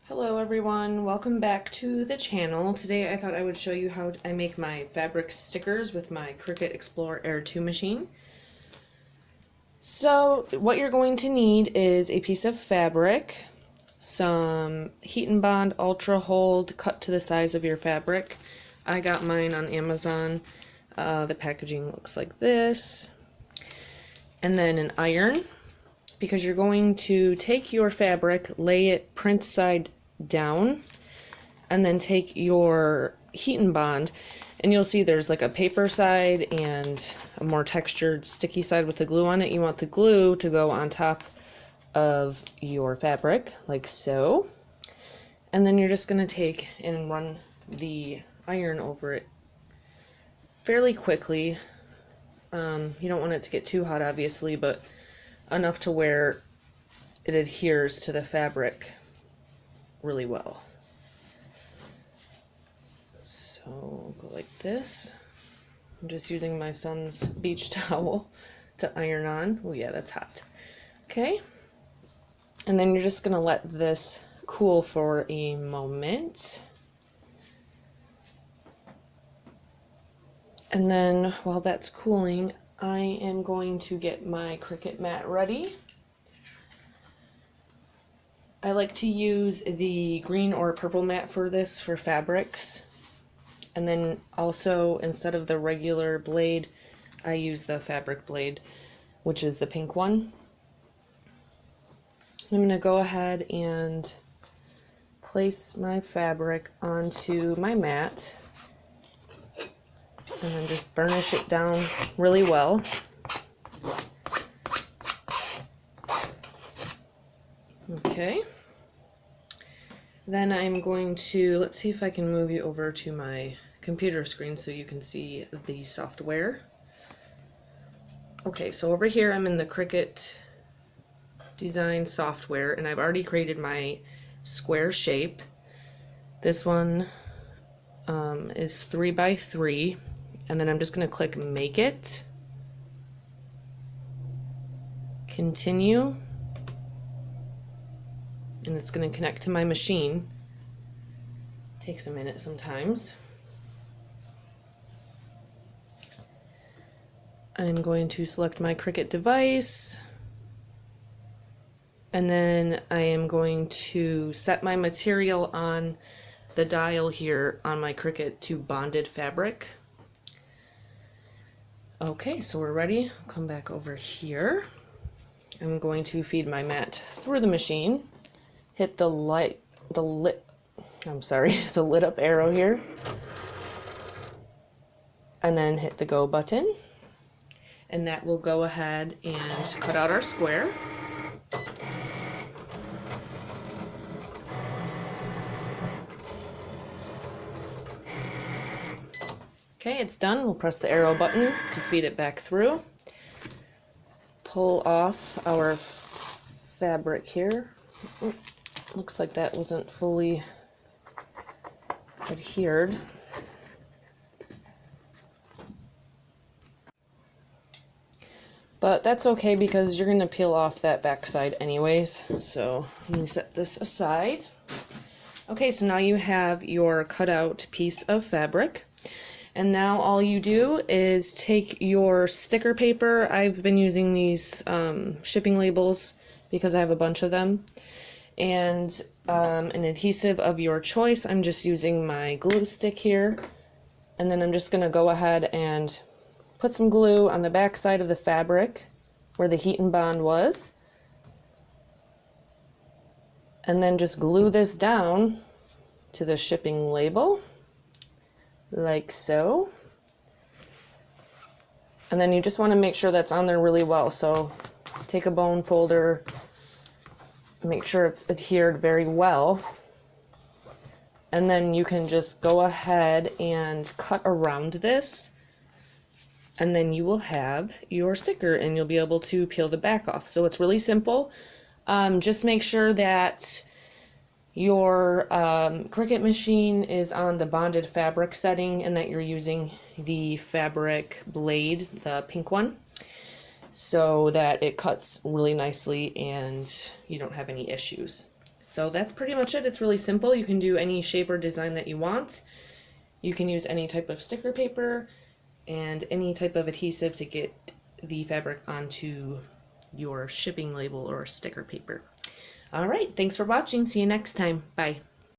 Hello everyone, welcome back to the channel. Today I thought I would show you how I make my fabric stickers with my Cricut Explore Air 2 machine. So what you're going to need is a piece of fabric, some Heat and Bond Ultra Hold cut to the size of your fabric. I got mine on Amazon. The packaging looks like this. And then an iron, because you're going to take your fabric, lay it print side down, and then take your Heat and Bond, and you'll see there's like a paper side and a more textured sticky side with the glue on it. You want the glue to go on top of your fabric like so, and then you're just going to take and run the iron over it fairly quickly. You don't want it to get too hot obviously, but enough to where it adheres to the fabric really well. So go like this. I'm just using my son's beach towel to iron on. Oh yeah, that's hot. Okay. And then you're just going to let this cool for a moment. And then while that's cooling, I am going to get my Cricut mat ready. I like to use the green or purple mat for this for fabrics. And then also, instead of the regular blade, I use the fabric blade, which is the pink one. I'm going to go ahead and place my fabric onto my mat and then just burnish it down really well. Okay. Then I'm going to, let's see if I can move you over to my computer screen so you can see the software. Okay, so over here I'm in the Cricut design software, and I've already created my square shape. This one is 3 by 3, and then I'm just going to click Make It, Continue, and it's going to connect to my machine. Takes a minute sometimes. I'm going to select my Cricut device, and then I am going to set my material on the dial here on my Cricut to bonded fabric. Okay, so we're ready. I'll come back over here. I'm going to feed my mat through the machine. Hit the lit up arrow here, and then hit the go button, and that will go ahead and cut out our square. Okay, it's done. We'll press the arrow button to feed it back through. Pull off our fabric here. Oh, looks like that wasn't fully adhered. But that's okay because you're going to peel off that back side anyways. So let me set this aside. Okay, so now you have your cutout piece of fabric. And now all you do is take your sticker paper. I've been using these shipping labels because I have a bunch of them. And an adhesive of your choice. I'm just using my glue stick here. And then I'm just going to go ahead and put some glue on the back side of the fabric where the Heat and Bond was. And then just glue this down to the shipping label, like so. And then you just want to make sure that's on there really well. So take a bone folder, make sure it's adhered very well, and then you can just go ahead and cut around this, and then you will have your sticker and you'll be able to peel the back off. So it's really simple. Just make sure that your Cricut machine is on the bonded fabric setting and that you're using the fabric blade, the pink one, so that it cuts really nicely and you don't have any issues. So that's pretty much it. It's really simple. You can do any shape or design that you want. You can use any type of sticker paper and any type of adhesive to get the fabric onto your shipping label or sticker paper. All right, thanks for watching. See you next time. Bye.